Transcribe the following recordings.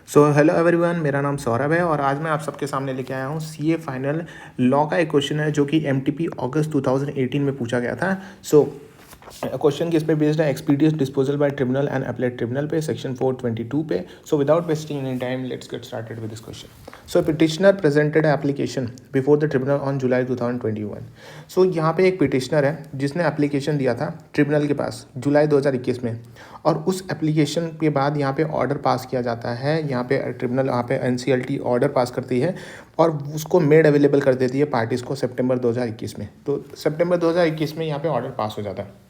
So hello everyone, मेरा नाम सौरभ है और आज मैं आप सबके सामने लेके आया हूँ सीए फाइनल लॉ का एक क्वेश्चन है जो कि एमटीपी अगस्त 2018 में पूछा गया था। क्वेश्चन किस पे बेस्ड है? Expeditious disposal bye tribunal and appellate tribunal पे, सेक्शन 422 पे। So without wasting any time let's get started with this question. So petitioner presented application before the tribunal on July 2021। सो यहाँ पे एक पिटिशनर है जिसने एप्लीकेशन दिया था ट्रिब्यूनल के पास जुलाई 2021 में, और उस एप्लीकेशन के बाद यहाँ पे ऑर्डर पास किया जाता है। यहाँ पे ट्रिब्यूनल यहाँ पे एनसीएलटी ऑर्डर पास करती है और उसको मेड अवेलेबल कर देती है पार्टीज़ को सितंबर 2021 में। तो सितंबर 2021 में यहाँ पे ऑर्डर पास हो जाता है।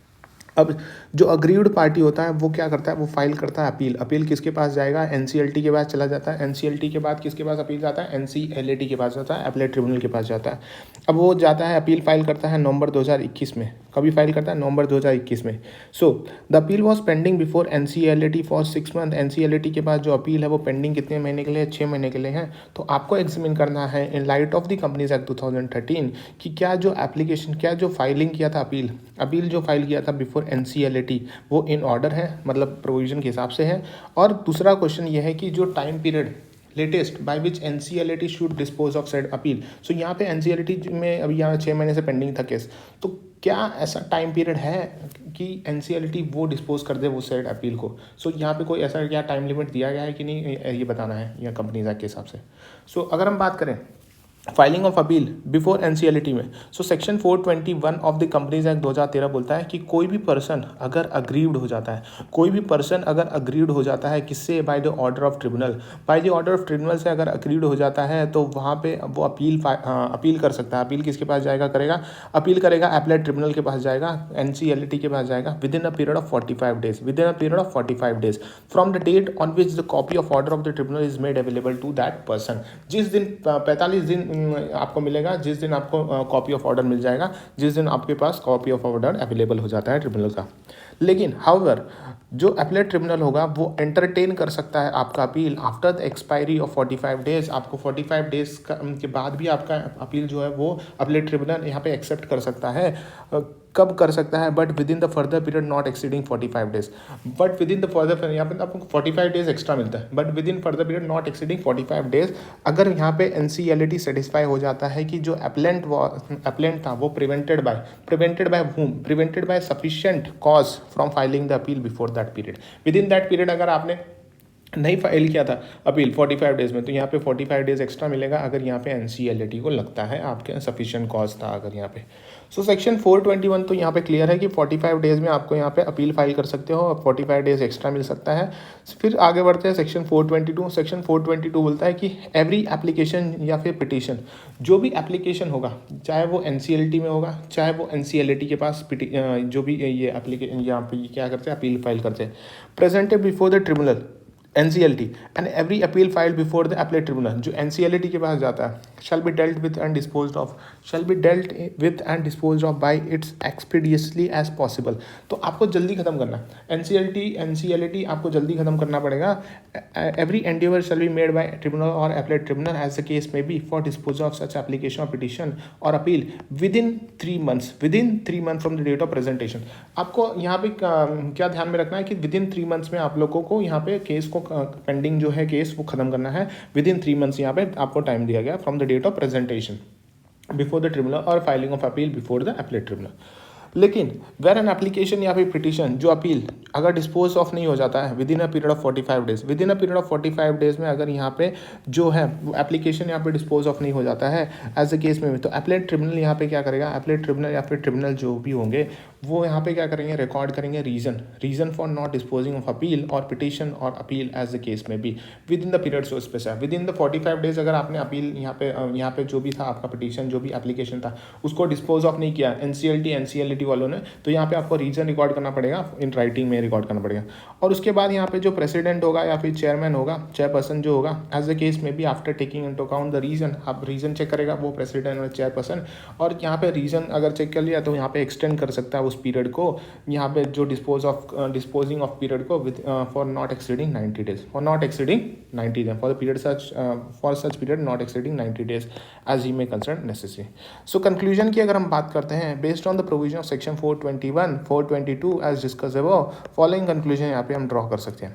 अब जो अग्रीव्ड पार्टी होता है वो क्या करता है, वो फाइल करता है अपील। अपील किसके पास जाएगा? एनसीएलटी के पास चला जाता है। एनसीएलटी के बाद किसके पास अपील जाता है? एनसीएलटी के पास जाता है, अपीलेट ट्रिब्यूनल के पास जाता है। अब वो जाता है, अपील फाइल करता है नवंबर 2021 में। कभी फाइल करता है? नवंबर 2021 में। So the appeal was pending before NCLT for 6 month. NCLT के पास जो अपील है वो पेंडिंग कितने महीने के लिए? 6 महीने के लिए है। तो आपको एग्जामिन करना है in light of the companies act 2013 कि क्या जो एप्लीकेशन, क्या जो फाइलिंग किया था अपील जो फाइल किया था बिफोर एनसीएलटी वो इन ऑर्डर है, मतलब प्रोविजन के हिसाब से है। और दूसरा क्वेश्चन ये है कि जो time period latest by which NCLT should dispose of said appeal. So यहाँ पे एनसीएलटी में अभी यहाँ 6 महीने से पेंडिंग था केस, तो क्या ऐसा टाइम पीरियड है कि एनसीएलटी वो डिस्पोज कर दे वो सेड अपील को? सो यहाँ पे कोई ऐसा क्या टाइम लिमिट दिया गया है कि नहीं, ये बताना है या कंपनीज एक्ट के हिसाब से। सो अगर हम बात करें filing of appeal before NCLT में, so section 421 of the companies act 2013 बोलता है कि कोई भी पर्सन अगर अग्रीव्ड हो जाता है, कोई भी पर्सन अगर अग्रीव्ड हो जाता है किससे? By the order of tribunal. By the order of tribunal से अगर अग्रीव्ड हो जाता है तो वहाँ पे वो अपील कर सकता है। अपील किसके पास जाएगा करेगा? अपील करेगा अपीलेट ट्रिब्यूनल के पास जाएगा, एनसीएलटी के पास जाएगा within a period of 45 days, within a period of 45 days from the date on which the copy of order of the tribunal is made available to that person. जिस दिन 45 दिन आपको मिलेगा, जिस दिन आपको कॉपी ऑफ ऑर्डर मिल जाएगा, जिस दिन आपके पास कॉपी ऑफ ऑर्डर अवेलेबल हो जाता है ट्रिब्यूनल का। लेकिन हाउएवर जो अपीलेट ट्रिब्यूनल होगा वो एंटरटेन कर सकता है आपका appeal after the expiry of 45 days. आपको 45 डेज के बाद भी आपका अपील जो है वो अपीलेट ट्रिब्यूनल यहाँ पे एक्सेप्ट कर सकता है। कब कर सकता है? But with in the further period not exceeding 45 days. But with in the further, यहाँ पे आपको 45 डेज एक्स्ट्रा मिलता है, but with in further period not exceeding 45 days. अगर यहाँ पे एनसीएलटी सेटिस्फाई हो जाता है कि जो अपलेंट था वो prevented by whom? Prevented by sufficient cause from filing the appeal before that period. With in that period अगर आपने नहीं फाइल किया था अपील 45 डेज में, तो यहाँ पे 45 डेज एक्स्ट्रा मिलेगा अगर यहाँ पे एनसीएलटी को लगता है आपके सफिशिएंट कॉज था अगर यहाँ पे। सो सेक्शन 421 तो यहाँ पे क्लियर है कि 45 डेज में आपको यहाँ पे अपील फाइल कर सकते हो और 45 डेज एक्स्ट्रा मिल सकता है। फिर आगे बढ़ते हैं सेक्शन 422। सेक्शन 422 बोलता है कि एवरी एप्लीकेशन या फिर पिटीशन, जो भी एप्लीकेशन होगा, चाहे वो एनसीएलटी में होगा चाहे वो एनसीएलटी के पास जो भी ये एप्लीकेशन यहाँ पे क्या करते हैं अपील फाइल करते हैं, presented before the tribunal NCLT and every appeal filed before the appellate tribunal, जो NCLT के पास जाता है, shall be dealt with and disposed of by its expeditiously as possible। तो आपको जल्दी खत्म करना है NCLT आपको जल्दी खत्म करना पड़ेगा। Every endeavor shall be made by tribunal or appellate tribunal as the case may be for disposal of such application or petition or appeal within 3 months from the date of presentation। आपको यहाँ पे क्या ध्यान में रखना है कि within 3 months में आप लोगों को यहाँ पे केस को पेंडिंग जो है केस वो खत्म करना है विद इन 3 मंथ्स। यहाँ पे आपको टाइम दिया गया from the date of presentation before the tribunal और filing of appeal before the appellate tribunal. लेकिन वेर एन एप्लीकेशन या फिर पिटीशन, जो अपील अगर डिस्पोज ऑफ नहीं हो जाता है with in a period of 45 days, within a period of 45 days में अगर यहाँ पे जो है एप्लीकेशन यहाँ पे डिस्पोज ऑफ नहीं हो जाता है एज ए केस में, तो अपीलेट ट्रिब्यूनल यहाँ पे क्या करेगा? अपीलेट ट्रिब्यूनल या फिर ट्रिब्यूनल जो भी होंगे वो यहाँ पे क्या करेंगे? रिकॉर्ड करेंगे reason for not disposing of appeal और पिटीशन और अपील एज द केस में भी within the period so specified. Within the 45 days अगर आपने अपील यहाँ पे जो भी था आपका पिटीशन जो भी एप्लीकेशन था उसको डिस्पोज ऑफ नहीं किया एनसीएलटी वालों ने, तो यहाँ पे आपको रीजन रिकॉर्ड करना पड़ेगा, इन राइटिंग में रिकॉर्ड करना पड़ेगा। और उसके बाद यहाँ पे जो प्रेसिडेंट होगा या फिर चेयरमैन होगा, चेयरपर्सन जो होगा, एज द केस में भी after taking into account the reason, आप रीजन चेक करेगा वो प्रेसिडेंट और चेयरपर्सन। और यहाँ पे रीजन अगर चेक कर लिया तो यहाँ पे एक्सटेंड कर सकता है उस पीरियड को, यहाँ पे जो डिस्पोजिंग ऑफ पीरियड को with for not exceeding 90 days, for not exceeding 90 days, for the period such period not exceeding 90 days as he may concern necessary. So conclusion की अगर हम बात करते हैं, based on the provision of section 421, 422 as discuss above, following conclusion यहाँ पे हम draw कर सकते हैं।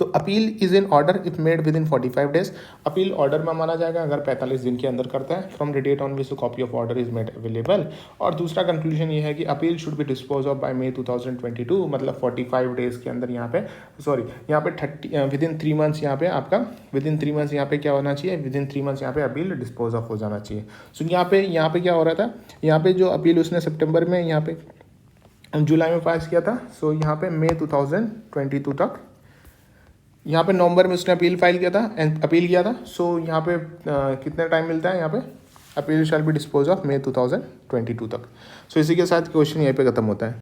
तो appeal is in order if made with in 45 days. Appeal order में माना जाएगा अगर 45 दिन के अंदर करता है from the date on which copy of order is made available. और दूसरा कंक्लूजन ये है कि appeal should be dispose of by May 2022, मतलब 45 डेज के अंदर यहाँ पे यहाँ पे 30 विद इन 3 मंथ्स यहाँ पे आपका विद इन 3 मंथ्स यहाँ पे क्या होना चाहिए, विद इन 3 मंथ्स यहाँ पे अपील डिस्पोज ऑफ हो जाना चाहिए। सो यहाँ पे क्या हो रहा था, यहाँ पे जो अपील उसने सितंबर में यहाँ पे जुलाई में पास किया था, सो यहाँ पे May 2022 तक, यहाँ पे नवंबर में उसने अपील फाइल किया था अपील किया था। सो यहाँ पे कितना टाइम मिलता है यहाँ पे, appeal shall be dispose of May 2022 तक। सो इसी के साथ क्वेश्चन यहीं पे खत्म होता है।